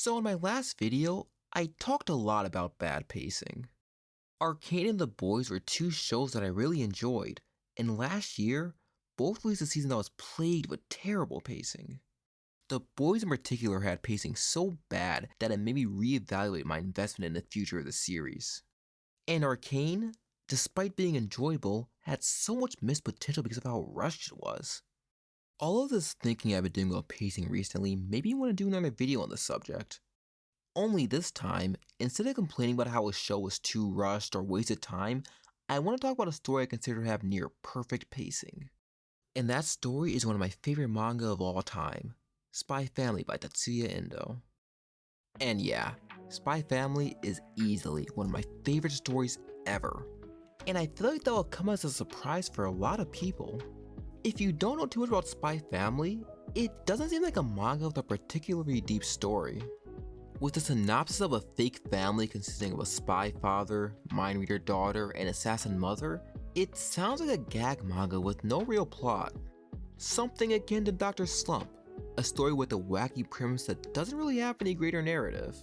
So in my last video, I talked a lot about bad pacing. Arcane and The Boys were two shows that I really enjoyed, and last year, both released a season that was plagued with terrible pacing. The Boys in particular had pacing so bad that it made me reevaluate my investment in the future of the series. And Arcane, despite being enjoyable, had so much missed potential because of how rushed it was. All of this thinking I've been doing about pacing recently made me want to do another video on the subject. Only this time, instead of complaining about how a show was too rushed or wasted time, I want to talk about a story I consider to have near perfect pacing. And that story is one of my favorite manga of all time, Spy Family by Tatsuya Endo. And yeah, Spy Family is easily one of my favorite stories ever. And I feel like that will come as a surprise for a lot of people. If you don't know too much about Spy Family, it doesn't seem like a manga with a particularly deep story. With a synopsis of a fake family consisting of a spy father, mind reader daughter, and assassin mother, it sounds like a gag manga with no real plot. Something akin to Dr. Slump, a story with a wacky premise that doesn't really have any greater narrative.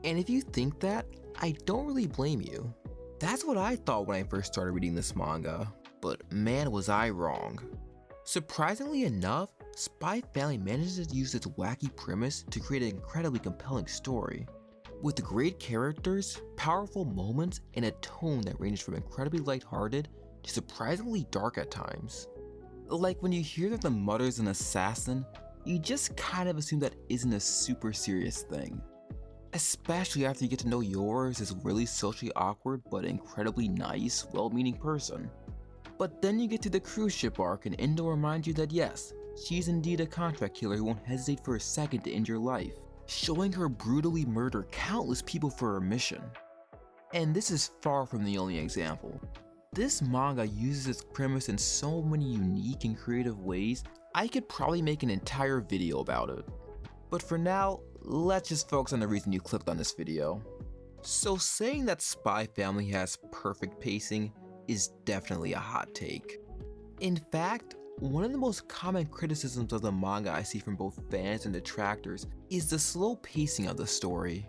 And if you think that, I don't really blame you. That's what I thought when I first started reading this manga, but man was I wrong. Surprisingly enough, Spy Family manages to use its wacky premise to create an incredibly compelling story, with great characters, powerful moments, and a tone that ranges from incredibly lighthearted to surprisingly dark at times. Like when you hear that the mother's an assassin, you just kind of assume that isn't a super serious thing. Especially after you get to know yours is really socially awkward but incredibly nice, well-meaning person. But then you get to the cruise ship arc and Endo reminds you that yes, she's indeed a contract killer who won't hesitate for a second to end your life, showing her brutally murder countless people for her mission. And this is far from the only example. This manga uses its premise in so many unique and creative ways, I could probably make an entire video about it. But for now, let's just focus on the reason you clicked on this video. So saying that Spy Family has perfect pacing is definitely a hot take. In fact, one of the most common criticisms of the manga I see from both fans and detractors is the slow pacing of the story.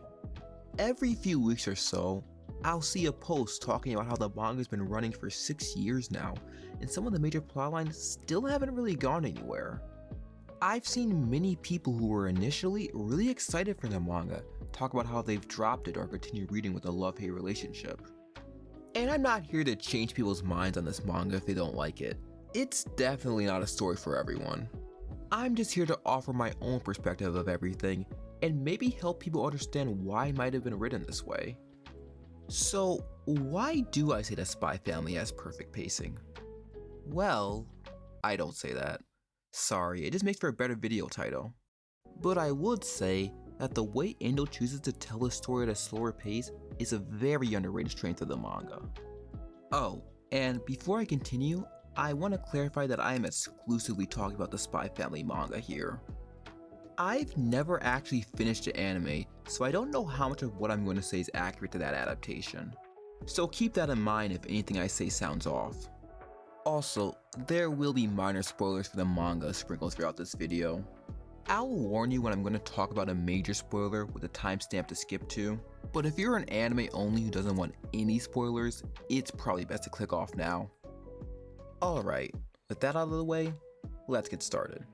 Every few weeks or so, I'll see a post talking about how the manga's been running for 6 years now, and some of the major plotlines still haven't really gone anywhere. I've seen many people who were initially really excited for the manga talk about how they've dropped it or continue reading with a love-hate relationship. And I'm not here to change people's minds on this manga if they don't like it. It's definitely not a story for everyone. I'm just here to offer my own perspective of everything and maybe help people understand why it might have been written this way. So why do I say that Spy Family has perfect pacing? Well, I don't say that. Sorry, it just makes for a better video title. But I would say that the way Endo chooses to tell a story at a slower pace is a very underrated strength of the manga. Oh, and before I continue, I want to clarify that I am exclusively talking about the Spy Family manga here. I've never actually finished the anime, so I don't know how much of what I'm going to say is accurate to that adaptation. So keep that in mind if anything I say sounds off. Also, there will be minor spoilers for the manga sprinkled throughout this video. I'll warn you when I'm going to talk about a major spoiler with a timestamp to skip to, but if you're an anime only who doesn't want any spoilers, it's probably best to click off now. Alright, with that out of the way, let's get started.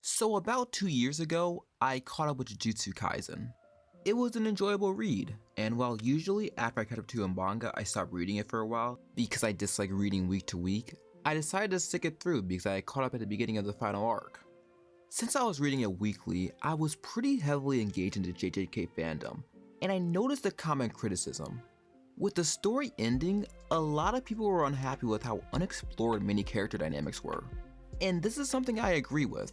So about 2 years ago, I caught up with Jujutsu Kaisen. It was an enjoyable read, and while usually after I caught up to a manga I stopped reading it for a while because I dislike reading week to week, I decided to stick it through because I had caught up at the beginning of the final arc. Since I was reading it weekly, I was pretty heavily engaged into JJK fandom, and I noticed a common criticism. With the story ending, a lot of people were unhappy with how unexplored many character dynamics were. And this is something I agree with.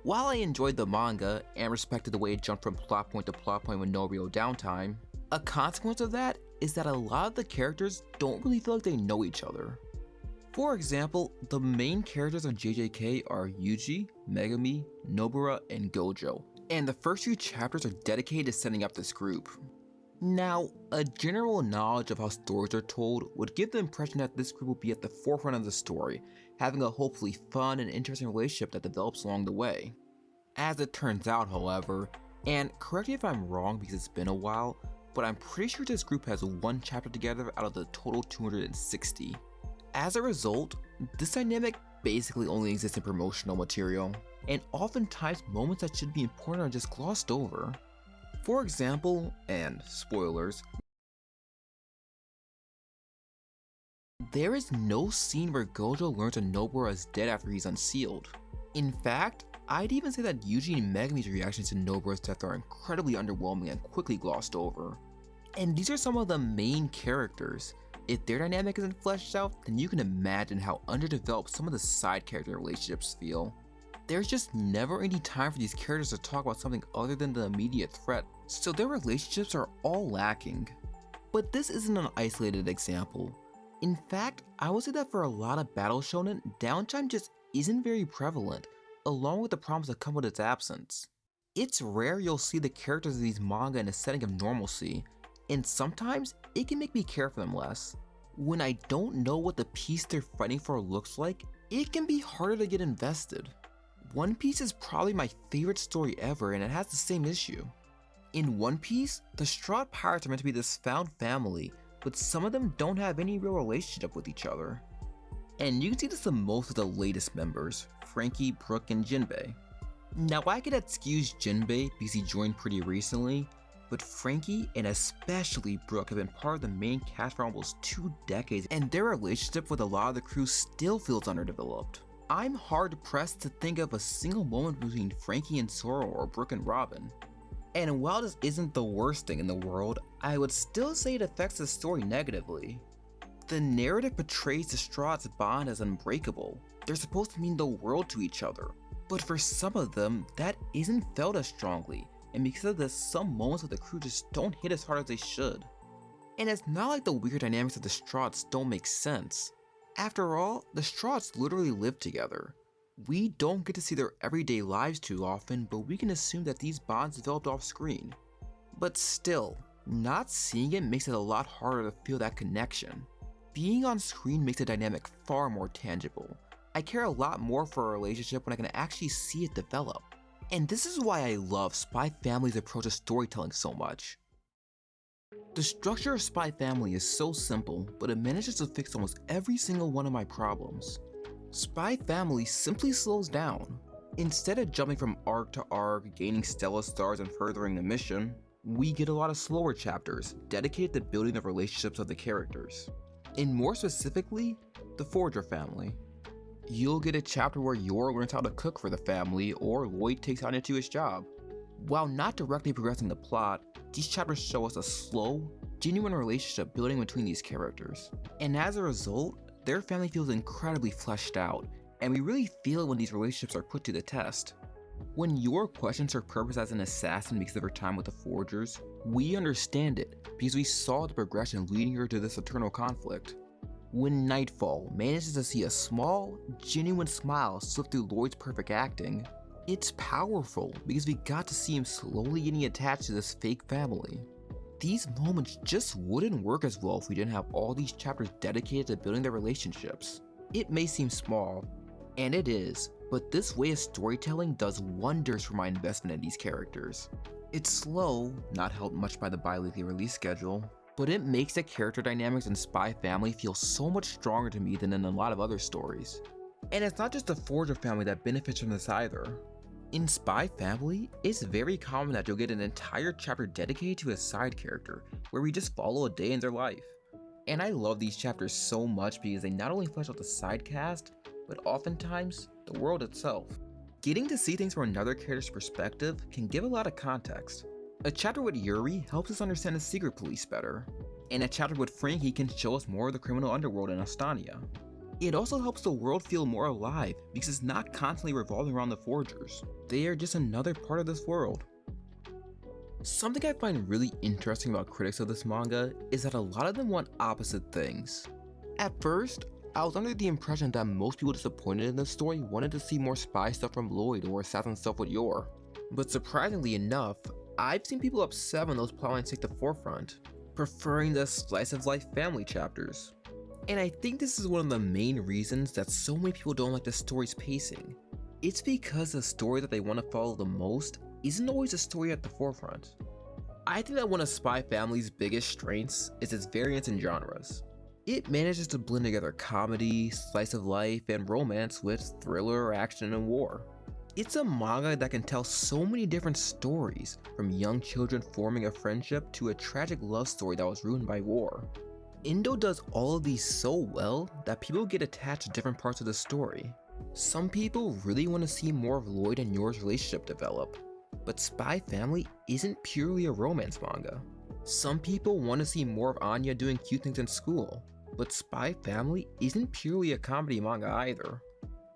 While I enjoyed the manga and respected the way it jumped from plot point to plot point with no real downtime, a consequence of that is that a lot of the characters don't really feel like they know each other. For example, the main characters on JJK are Yuji, Megami, Nobara, and Gojo, and the first few chapters are dedicated to setting up this group. Now, a general knowledge of how stories are told would give the impression that this group will be at the forefront of the story, having a hopefully fun and interesting relationship that develops along the way. As it turns out, however, and correct me if I'm wrong because it's been a while, but I'm pretty sure this group has one chapter together out of the total 260. As a result, this dynamic basically only exists in promotional material, and oftentimes moments that should be important are just glossed over. For example, and spoilers, there is no scene where Gojo learns that Nobara is dead after he's unsealed. In fact, I'd even say that Yuji and Megumi's reactions to Nobara's death are incredibly underwhelming and quickly glossed over. And these are some of the main characters. If their dynamic isn't fleshed out, then you can imagine how underdeveloped some of the side character relationships feel. There's just never any time for these characters to talk about something other than the immediate threat, so their relationships are all lacking. But this isn't an isolated example. In fact, I would say that for a lot of battle shonen, downtime just isn't very prevalent, along with the problems that come with its absence. It's rare you'll see the characters of these manga in a setting of normalcy, and sometimes it can make me care for them less. When I don't know what the piece they're fighting for looks like, it can be harder to get invested. One Piece is probably my favorite story ever, and it has the same issue. In One Piece, the Straw Pirates are meant to be this found family, but some of them don't have any real relationship with each other. And you can see this the most with the latest members, Frankie, Brook, and Jinbei. Now I could excuse Jinbei because he joined pretty recently, but Frankie and especially Brook have been part of the main cast for almost 2 decades, and their relationship with a lot of the crew still feels underdeveloped. I'm hard pressed to think of a single moment between Frankie and Zoro or Brook and Robin. And while this isn't the worst thing in the world, I would still say it affects the story negatively. The narrative portrays the Straw's bond as unbreakable. They're supposed to mean the world to each other, but for some of them, that isn't felt as strongly, and because of this, some moments with the crew just don't hit as hard as they should. And it's not like the weird dynamics of the Strawds don't make sense. After all, the Strawds literally live together. We don't get to see their everyday lives too often, but we can assume that these bonds developed off screen. But still, not seeing it makes it a lot harder to feel that connection. Being on screen makes the dynamic far more tangible. I care a lot more for a relationship when I can actually see it develop. And this is why I love Spy Family's approach to storytelling so much. The structure of Spy Family is so simple, but it manages to fix almost every single one of my problems. Spy Family simply slows down. Instead of jumping from arc to arc, gaining Stella stars and furthering the mission, we get a lot of slower chapters dedicated to building the relationships of the characters. And more specifically, the Forger family. You'll get a chapter where Yor learns how to cook for the family, or Lloyd takes on into his job. While not directly progressing the plot, these chapters show us a slow, genuine relationship building between these characters. And as a result, their family feels incredibly fleshed out, and we really feel it when these relationships are put to the test. When Yor questions her purpose as an assassin because of her time with the Forgers, we understand it because we saw the progression leading her to this eternal conflict. When Nightfall manages to see a small, genuine smile slip through Lloyd's perfect acting, it's powerful because we got to see him slowly getting attached to this fake family. These moments just wouldn't work as well if we didn't have all these chapters dedicated to building their relationships. It may seem small, and it is, but this way of storytelling does wonders for my investment in these characters. It's slow, not helped much by the bi-weekly release schedule, but it makes the character dynamics in Spy Family feel so much stronger to me than in a lot of other stories. And it's not just the Forger family that benefits from this either. In Spy Family, it's very common that you'll get an entire chapter dedicated to a side character, where we just follow a day in their life. And I love these chapters so much because they not only flesh out the side cast, but oftentimes, the world itself. Getting to see things from another character's perspective can give a lot of context. A chapter with Yuri helps us understand the secret police better, and a chapter with Frankie can show us more of the criminal underworld in Astania. It also helps the world feel more alive because it's not constantly revolving around the Forgers. They are just another part of this world. Something I find really interesting about critics of this manga is that a lot of them want opposite things. At first, I was under the impression that most people disappointed in this story wanted to see more spy stuff from Lloyd or assassin stuff with Yor. But surprisingly enough, I've seen people upset when those plotlines take the forefront, preferring the slice of life family chapters. And I think this is one of the main reasons that so many people don't like the story's pacing. It's because the story that they want to follow the most isn't always the story at the forefront. I think that one of Spy Family's biggest strengths is its variance in genres. It manages to blend together comedy, slice of life, and romance with thriller, action, and war. It's a manga that can tell so many different stories, from young children forming a friendship to a tragic love story that was ruined by war. Indo does all of these so well that people get attached to different parts of the story. Some people really want to see more of Lloyd and Yor's relationship develop, but Spy Family isn't purely a romance manga. Some people want to see more of Anya doing cute things in school, but Spy Family isn't purely a comedy manga either.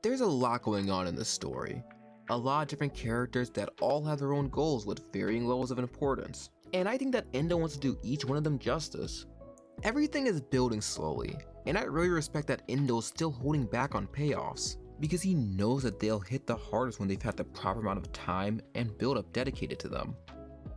There's a lot going on in this story. A lot of different characters that all have their own goals with varying levels of importance, and I think that Endo wants to do each one of them justice. Everything is building slowly, and I really respect that Endo's still holding back on payoffs, because he knows that they'll hit the hardest when they've had the proper amount of time and build up dedicated to them.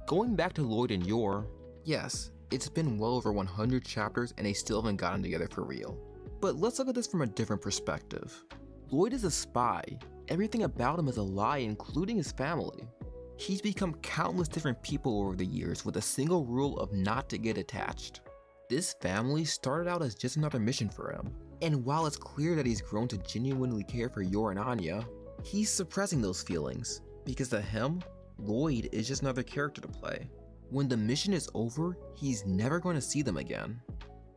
Going back to Lloyd and Yor, yes, it's been well over 100 chapters and they still haven't gotten together for real. But let's look at this from a different perspective. Lloyd is a spy. Everything about him is a lie, including his family. He's become countless different people over the years with a single rule of not to get attached. This family started out as just another mission for him, and while it's clear that he's grown to genuinely care for Yor and Anya, he's suppressing those feelings, because to him, Lloyd is just another character to play. When the mission is over, he's never going to see them again.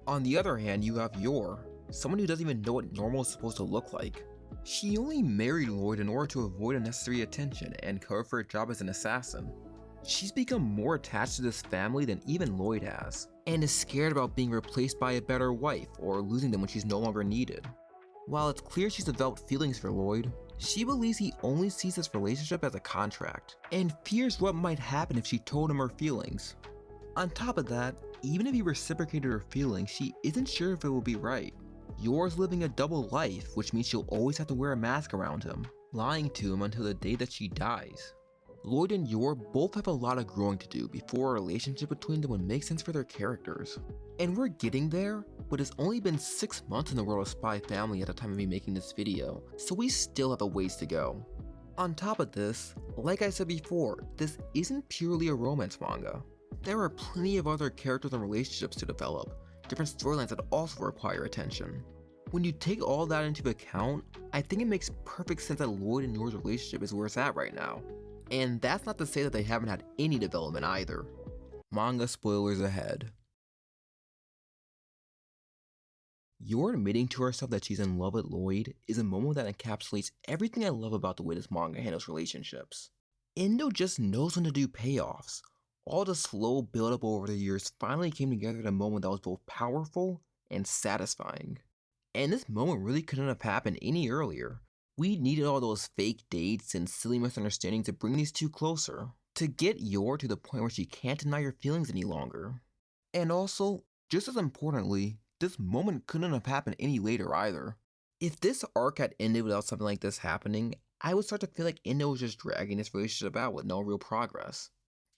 On the other hand, you have Yor, someone who doesn't even know what normal is supposed to look like. She only married Lloyd in order to avoid unnecessary attention and cover for a job as an assassin. She's become more attached to this family than even Lloyd has, and is scared about being replaced by a better wife or losing them when she's no longer needed. While it's clear she's developed feelings for Lloyd, she believes he only sees this relationship as a contract, and fears what might happen if she told him her feelings. On top of that, even if he reciprocated her feelings, she isn't sure if it will be right. Yor's living a double life, which means she'll always have to wear a mask around him, lying to him until the day that she dies. Lloyd and Yor both have a lot of growing to do before a relationship between them would make sense for their characters. And we're getting there, but it's only been 6 months in the world of Spy Family at the time of me making this video, so we still have a ways to go. On top of this, like I said before, this isn't purely a romance manga. There are plenty of other characters and relationships to develop, different storylines that also require attention. When you take all that into account, I think it makes perfect sense that Lloyd and Yor's relationship is where it's at right now. And that's not to say that they haven't had any development either. Manga spoilers ahead. Yor admitting to herself that she's in love with Lloyd is a moment that encapsulates everything I love about the way this manga handles relationships. Endo just knows when to do payoffs. All the slow build-up over the years finally came together at a moment that was both powerful and satisfying. And this moment really couldn't have happened any earlier. We needed all those fake dates and silly misunderstandings to bring these two closer, to get Yor to the point where she can't deny her feelings any longer. And also, just as importantly, this moment couldn't have happened any later either. If this arc had ended without something like this happening, I would start to feel like Endo was just dragging this relationship out with no real progress.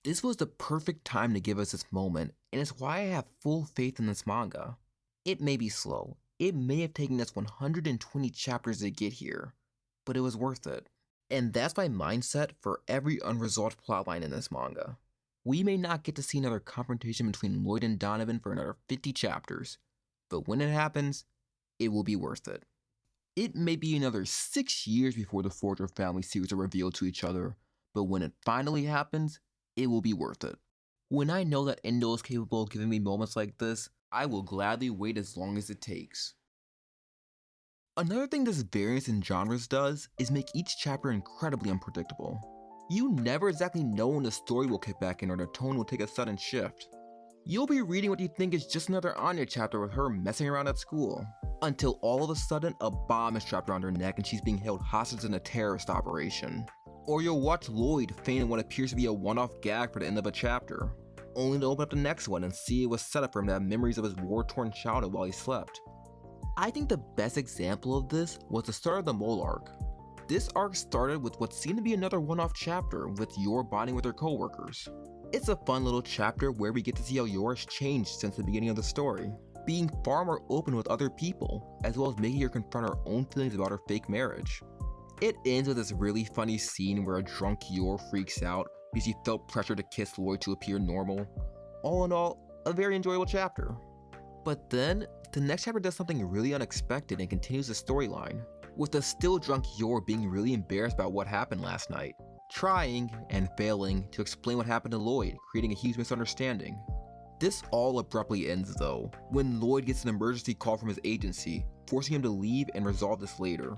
This was the perfect time to give us this moment, and it's why I have full faith in this manga. It may be slow, it may have taken us 120 chapters to get here, but it was worth it. And that's my mindset for every unresolved plotline in this manga. We may not get to see another confrontation between Lloyd and Donovan for another 50 chapters, but when it happens, it will be worth it. It may be another 6 years before the Forger family secrets are revealed to each other, but when it finally happens, it will be worth it. When I know that Endo is capable of giving me moments like this, I will gladly wait as long as it takes. Another thing this variance in genres does is make each chapter incredibly unpredictable. You never exactly know when the story will kick back in or the tone will take a sudden shift. You'll be reading what you think is just another Anya chapter with her messing around at school, until all of a sudden a bomb is strapped around her neck and she's being held hostage in a terrorist operation. Or you'll watch Lloyd feign in what appears to be a one-off gag for the end of a chapter, only to open up the next one and see it was set up for him to have memories of his war-torn childhood while he slept. I think the best example of this was the start of the Mole arc. This arc started with what seemed to be another one-off chapter with Yor bonding with her co-workers. It's a fun little chapter where we get to see how Yor has changed since the beginning of the story, being far more open with other people, as well as making her confront her own feelings about her fake marriage. It ends with this really funny scene where a drunk Yor freaks out because he felt pressure to kiss Lloyd to appear normal. All in all, a very enjoyable chapter. But then, the next chapter does something really unexpected and continues the storyline, with the still drunk Yor being really embarrassed about what happened last night, trying and failing to explain what happened to Lloyd, creating a huge misunderstanding. This all abruptly ends though, when Lloyd gets an emergency call from his agency, forcing him to leave and resolve this later.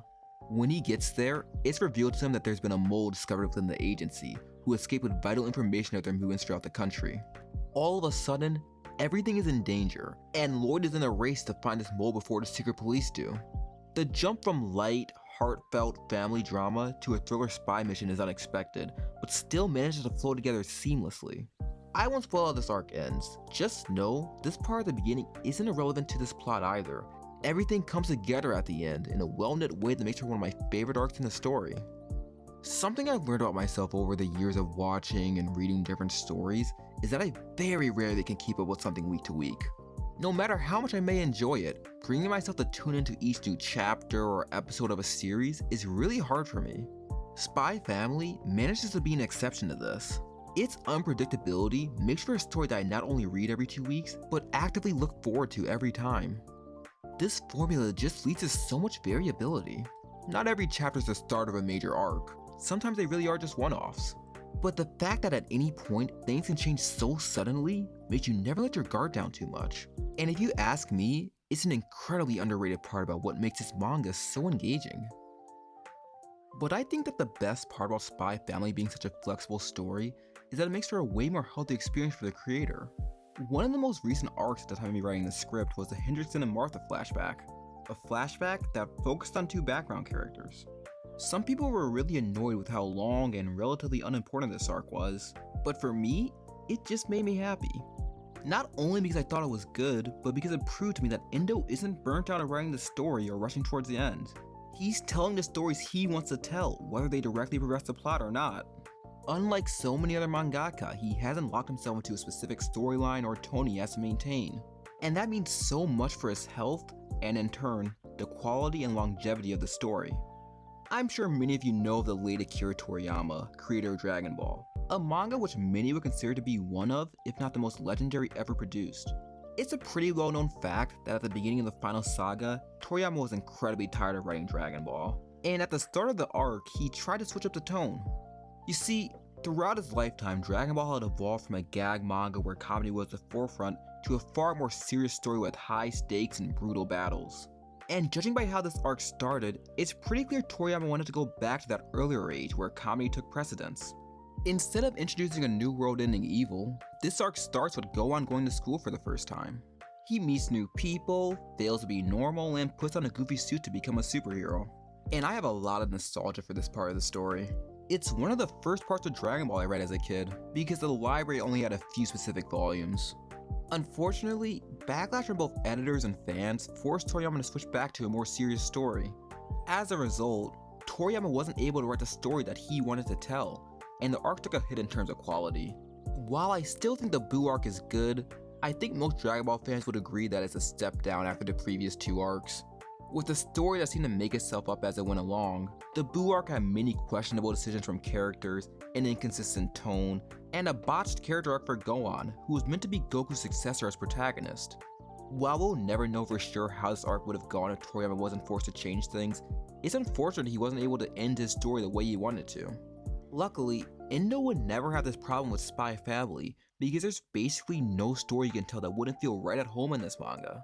When he gets there, it's revealed to him that there's been a mole discovered within the agency, who escaped with vital information of their movements throughout the country. All of a sudden, everything is in danger, and Lloyd is in a race to find this mole before the secret police do. The jump from light, heartfelt family drama to a thriller spy mission is unexpected, but still manages to flow together seamlessly. I won't spoil how this arc ends, just know this part of the beginning isn't irrelevant to this plot either. Everything comes together at the end in a well-knit way that makes her one of my favorite arcs in the story. Something I've learned about myself over the years of watching and reading different stories is that I very rarely can keep up with something week to week. No matter how much I may enjoy it, bringing myself to tune into each new chapter or episode of a series is really hard for me. Spy Family manages to be an exception to this. Its unpredictability makes for a story that I not only read every 2 weeks, but actively look forward to every time. This formula just leads to so much variability. Not every chapter is the start of a major arc. Sometimes they really are just one-offs. But the fact that at any point things can change so suddenly makes you never let your guard down too much. And if you ask me, it's an incredibly underrated part about what makes this manga so engaging. But I think that the best part about Spy Family being such a flexible story is that it makes for a way more healthy experience for the creator. One of the most recent arcs at the time of me writing the script was the Hendrickson and Martha flashback, a flashback that focused on 2 background characters. Some people were really annoyed with how long and relatively unimportant this arc was, but for me, it just made me happy. Not only because I thought it was good, but because it proved to me that Endo isn't burnt out of writing the story or rushing towards the end. He's telling the stories he wants to tell, whether they directly progress the plot or not. Unlike so many other mangaka, he hasn't locked himself into a specific storyline or tone he has to maintain. And that means so much for his health, and in turn, the quality and longevity of the story. I'm sure many of you know of the late Akira Toriyama, creator of Dragon Ball, a manga which many would consider to be one of, if not the most legendary ever produced. It's a pretty well-known fact that at the beginning of the final saga, Toriyama was incredibly tired of writing Dragon Ball, and at the start of the arc, he tried to switch up the tone. You see, throughout his lifetime, Dragon Ball had evolved from a gag manga where comedy was the forefront to a far more serious story with high stakes and brutal battles. And judging by how this arc started, it's pretty clear Toriyama wanted to go back to that earlier age where comedy took precedence. Instead of introducing a new world-ending evil, this arc starts with Gohan going to school for the first time. He meets new people, fails to be normal, and puts on a goofy suit to become a superhero. And I have a lot of nostalgia for this part of the story. It's one of the first parts of Dragon Ball I read as a kid, because the library only had a few specific volumes. Unfortunately, backlash from both editors and fans forced Toriyama to switch back to a more serious story. As a result, Toriyama wasn't able to write the story that he wanted to tell, and the arc took a hit in terms of quality. While I still think the Buu arc is good, I think most Dragon Ball fans would agree that it's a step down after the previous 2 arcs. With a story that seemed to make itself up as it went along, the Buu arc had many questionable decisions from characters, an inconsistent tone, and a botched character arc for Gohan, who was meant to be Goku's successor as protagonist. While we'll never know for sure how this arc would have gone if Toriyama wasn't forced to change things, it's unfortunate he wasn't able to end his story the way he wanted to. Luckily, Endo would never have this problem with Spy Family, because there's basically no story you can tell that wouldn't feel right at home in this manga.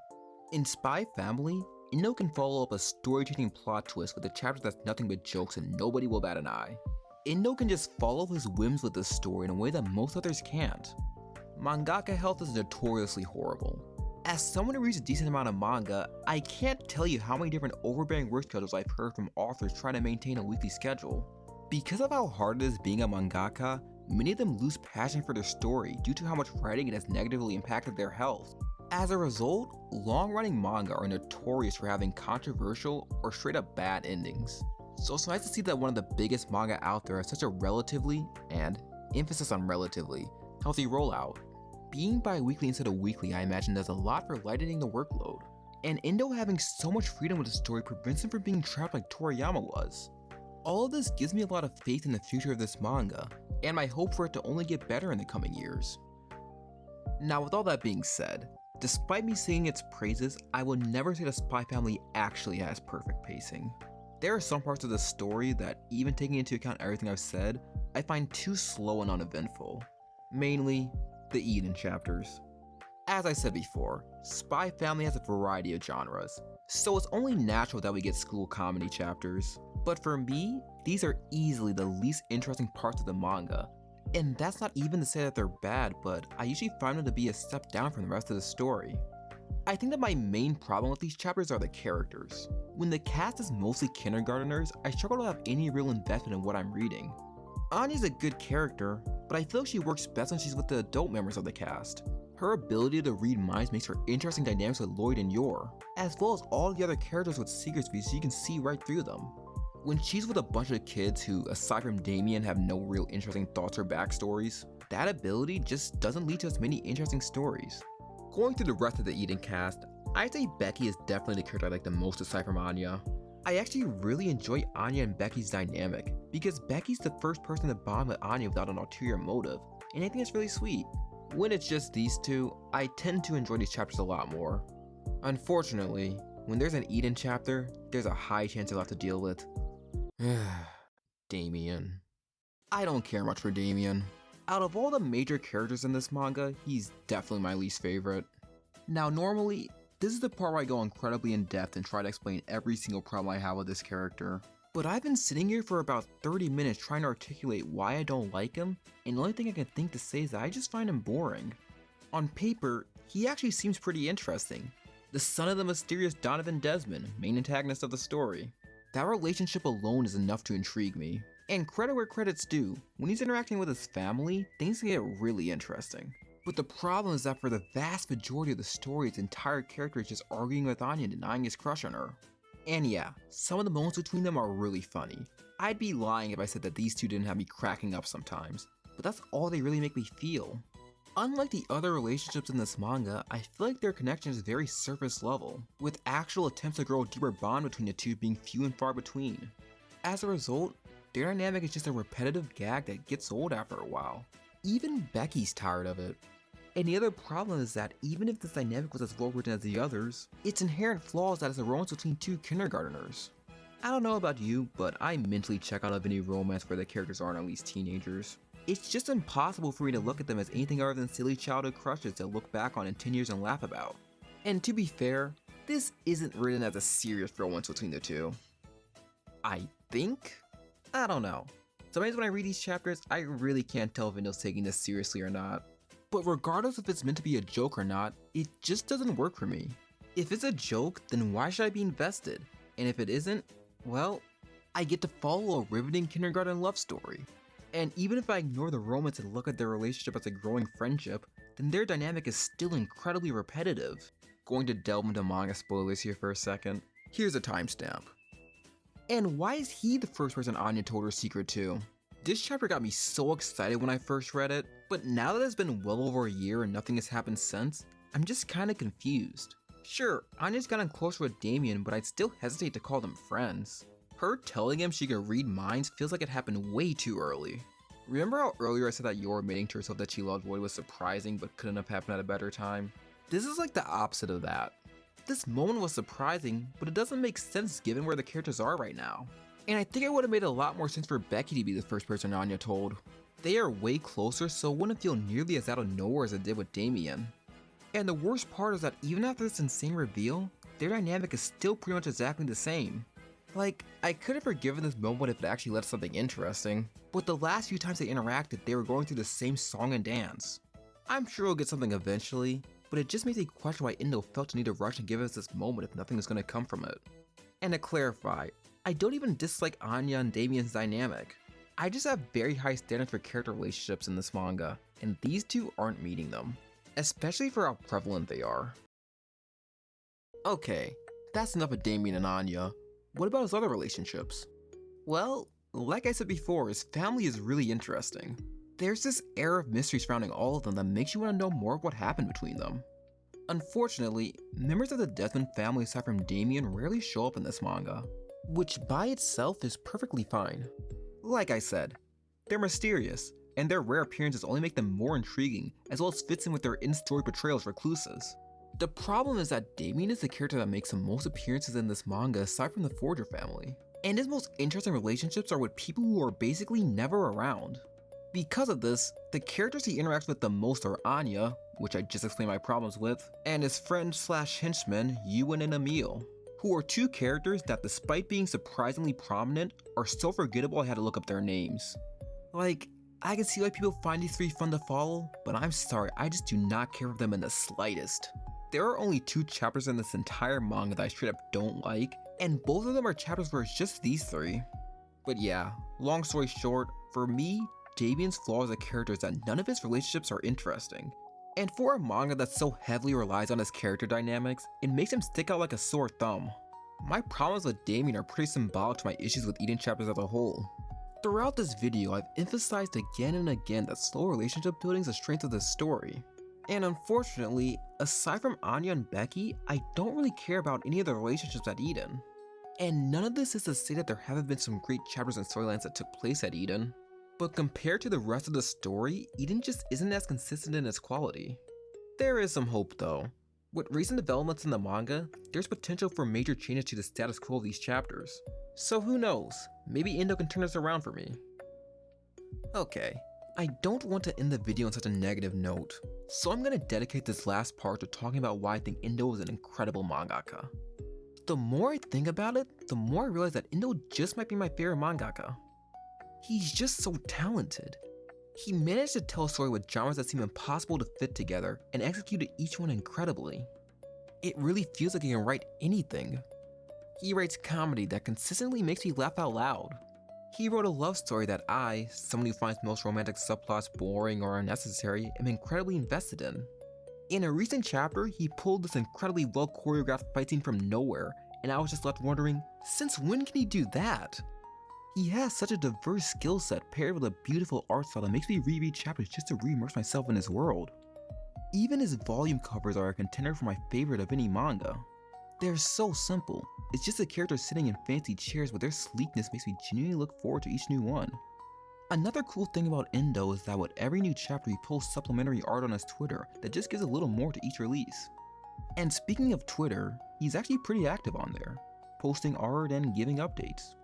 In Spy Family, Endo can follow up a story-changing plot twist with a chapter that's nothing but jokes and nobody will bat an eye. Endo can just follow his whims with this story in a way that most others can't. Mangaka health is notoriously horrible. As someone who reads a decent amount of manga, I can't tell you how many different overbearing work schedules I've heard from authors trying to maintain a weekly schedule. Because of how hard it is being a mangaka, many of them lose passion for their story due to how much writing it has negatively impacted their health. As a result, long-running manga are notorious for having controversial or straight-up bad endings. So it's nice to see that one of the biggest manga out there has such a relatively, and emphasis on relatively, healthy rollout. Being bi-weekly instead of weekly, I imagine, does a lot for lightening the workload. And Endo having so much freedom with the story prevents him from being trapped like Toriyama was. All of this gives me a lot of faith in the future of this manga, and my hope for it to only get better in the coming years. Now with all that being said, despite me singing its praises, I will never say the Spy Family actually has perfect pacing. There are some parts of the story that, even taking into account everything I've said, I find too slow and uneventful. Mainly, the Eden chapters. As I said before, Spy Family has a variety of genres, so it's only natural that we get school comedy chapters. But for me, these are easily the least interesting parts of the manga. And that's not even to say that they're bad, but I usually find them to be a step down from the rest of the story. I think that my main problem with these chapters are the characters. When the cast is mostly kindergarteners, I struggle to have any real investment in what I'm reading. Anya's a good character, but I feel like she works best when she's with the adult members of the cast. Her ability to read minds makes for interesting dynamics with Lloyd and Yor, as well as all the other characters with secrets so you can see right through them. When she's with a bunch of kids who, aside from Damien, have no real interesting thoughts or backstories, that ability just doesn't lead to as many interesting stories. Going through the rest of the Eden cast, I'd say Becky is definitely the character I like the most aside from Anya. I actually really enjoy Anya and Becky's dynamic, because Becky's the first person to bond with Anya without an ulterior motive, and I think it's really sweet. When it's just these two, I tend to enjoy these chapters a lot more. Unfortunately, when there's an Eden chapter, there's a high chance you'll have to deal with Damien. I don't care much for Damien. Out of all the major characters in this manga, he's definitely my least favorite. Now normally, this is the part where I go incredibly in depth and try to explain every single problem I have with this character. But I've been sitting here for about 30 minutes trying to articulate why I don't like him, and the only thing I can think to say is that I just find him boring. On paper, he actually seems pretty interesting. The son of the mysterious Donovan Desmond, main antagonist of the story. That relationship alone is enough to intrigue me. And credit where credit's due, when he's interacting with his family, things can get really interesting. But the problem is that for the vast majority of the story, its entire character is just arguing with Anya and denying his crush on her. And yeah, some of the moments between them are really funny. I'd be lying if I said that these two didn't have me cracking up sometimes, but that's all they really make me feel. Unlike the other relationships in this manga, I feel like their connection is very surface level, with actual attempts to grow a deeper bond between the two being few and far between. As a result, their dynamic is just a repetitive gag that gets old after a while. Even Becky's tired of it. And the other problem is that even if this dynamic was as well written as the others, its inherent flaw is that it's a romance between two kindergarteners. I don't know about you, but I mentally check out of any romance where the characters aren't at least teenagers. It's just impossible for me to look at them as anything other than silly childhood crushes to look back on in 10 years and laugh about. And to be fair, this isn't written as a serious romance between the two. I think? I don't know. Sometimes when I read these chapters, I really can't tell if Vindo's taking this seriously or not. But regardless if it's meant to be a joke or not, it just doesn't work for me. If it's a joke, then why should I be invested? And if it isn't, well, I get to follow a riveting kindergarten love story. And even if I ignore the romance and look at their relationship as a growing friendship, then their dynamic is still incredibly repetitive. Going to delve into manga spoilers here for a second. Here's a timestamp. And why is he the first person Anya told her secret to? This chapter got me so excited when I first read it, but now that it's been well over a year and nothing has happened since, I'm just kinda confused. Sure, Anya's gotten closer with Damien, but I'd still hesitate to call them friends. Her telling him she could read minds feels like it happened way too early. Remember how earlier I said that Yor admitting to herself that she loved Lloyd was surprising but couldn't have happened at a better time? This is like the opposite of that. This moment was surprising, but it doesn't make sense given where the characters are right now. And I think it would have made a lot more sense for Becky to be the first person Anya told. They are way closer, so it wouldn't feel nearly as out of nowhere as it did with Damien. And the worst part is that even after this insane reveal, their dynamic is still pretty much exactly the same. Like, I could have forgiven this moment if it actually led to something interesting, but the last few times they interacted, they were going through the same song and dance. I'm sure we'll get something eventually, but it just makes me question why Indo felt the need to rush and give us this moment if nothing is going to come from it. And to clarify, I don't even dislike Anya and Damien's dynamic. I just have very high standards for character relationships in this manga, and these two aren't meeting them, especially for how prevalent they are. Okay, that's enough of Damien and Anya. What about his other relationships? Well, like I said before, his family is really interesting. There's this air of mystery surrounding all of them that makes you want to know more of what happened between them. Unfortunately, members of the Desmond family aside from Damien rarely show up in this manga. which by itself is perfectly fine. Like I said, they're mysterious, and their rare appearances only make them more intriguing, as well as fits in with their in-story portrayal as recluses. The problem is that Damien is the character that makes the most appearances in this manga aside from the Forger family, and his most interesting relationships are with people who are basically never around. Because of this, the characters he interacts with the most are Anya, which I just explained my problems with, and his friend slash henchman, Ewan and Emil, who are two characters that despite being surprisingly prominent, are so forgettable I had to look up their names. Like, I can see why people find these three fun to follow, but I'm sorry, I just do not care for them in the slightest. There are only 2 chapters in this entire manga that I straight up don't like, and both of them are chapters where it's just these 3. But yeah, long story short, for me, Damien's flaw as a character is that none of his relationships are interesting. And for a manga that so heavily relies on his character dynamics, it makes him stick out like a sore thumb. My problems with Damien are pretty symbolic to my issues with Eden chapters as a whole. Throughout this video, I've emphasized again and again that slow relationship building is the strength of this story. And unfortunately, aside from Anya and Becky, I don't really care about any of the relationships at Eden. And none of this is to say that there haven't been some great chapters and storylines that took place at Eden. But compared to the rest of the story, Eden just isn't as consistent in its quality. There is some hope though. With recent developments in the manga, there's potential for major changes to the status quo of these chapters. So who knows, maybe Endo can turn this around for me. Okay, I don't want to end the video on such a negative note, so I'm going to dedicate this last part to talking about why I think Endo is an incredible mangaka. The more I think about it, the more I realize that Endo just might be my favorite mangaka. He's just so talented. He managed to tell a story with genres that seem impossible to fit together and executed each one incredibly. It really feels like he can write anything. He writes comedy that consistently makes me laugh out loud. He wrote a love story that I, someone who finds most romantic subplots boring or unnecessary, am incredibly invested in. In a recent chapter, he pulled this incredibly well choreographed fight scene from nowhere, and I was just left wondering, since when can he do that? He has such a diverse skill set paired with a beautiful art style that makes me reread chapters just to re-immerse myself in his world. Even his volume covers are a contender for my favorite of any manga. They're so simple, it's just a character sitting in fancy chairs, but their sleekness makes me genuinely look forward to each new one. Another cool thing about Endo is that with every new chapter he posts supplementary art on his Twitter that just gives a little more to each release. And speaking of Twitter, he's actually pretty active on there, posting art and giving updates.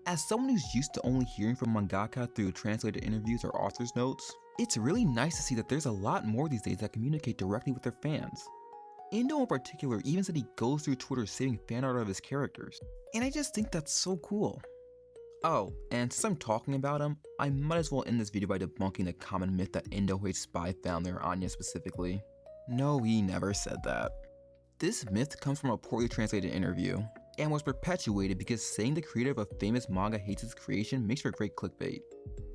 As someone who's used to only hearing from mangaka through translated interviews or author's notes, it's really nice to see that there's a lot more these days that communicate directly with their fans. Endo in particular even said he goes through Twitter saving fan art of his characters, and I just think that's so cool. Oh, and since I'm talking about him, I might as well end this video by debunking the common myth that Endo hates Spy Family or Anya specifically. No, he never said that. This myth comes from a poorly translated interview, and was perpetuated because saying the creator of a famous manga hates its creation makes for great clickbait.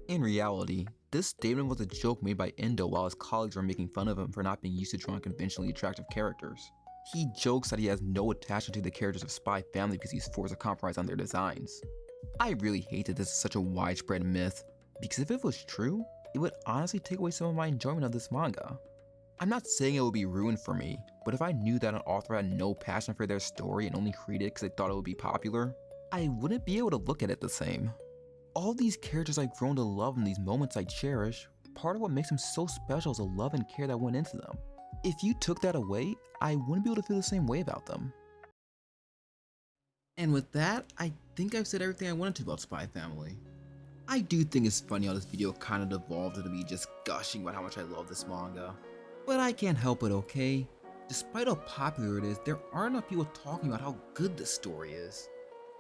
In reality, this statement was a joke made by Endo while his colleagues were making fun of him for not being used to drawing conventionally attractive characters. He jokes that he has no attachment to the characters of Spy Family because he's forced to compromise on their designs. I really hate that this is such a widespread myth, because if it was true, it would honestly take away some of my enjoyment of this manga. I'm not saying it would be ruined for me, but if I knew that an author had no passion for their story and only created it because they thought it would be popular, I wouldn't be able to look at it the same. All these characters I've grown to love and these moments I cherish, part of what makes them so special is the love and care that went into them. If you took that away, I wouldn't be able to feel the same way about them. And with that, I think I've said everything I wanted to about Spy Family. I do think it's funny how this video kind of devolved into me just gushing about how much I love this manga. But I can't help it, okay? Despite how popular it is, there aren't enough people talking about how good this story is.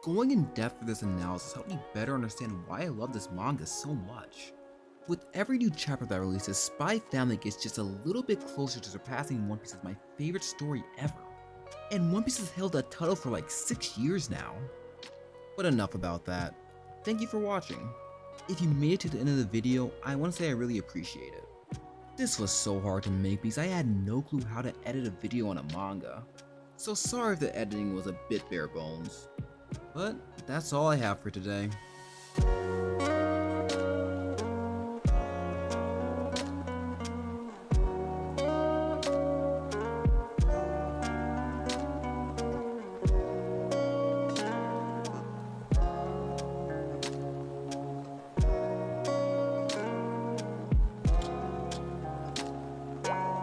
Going in depth for this analysis helped me better understand why I love this manga so much. With every new chapter that releases, Spy Family gets just a little bit closer to surpassing One Piece as my favorite story ever. And One Piece has held that title for like 6 years now. But enough about that. Thank you for watching. If you made it to the end of the video, I want to say I really appreciate it. This was so hard to make because I had no clue how to edit a video on a manga. So sorry if the editing was a bit bare bones. But that's all I have for today.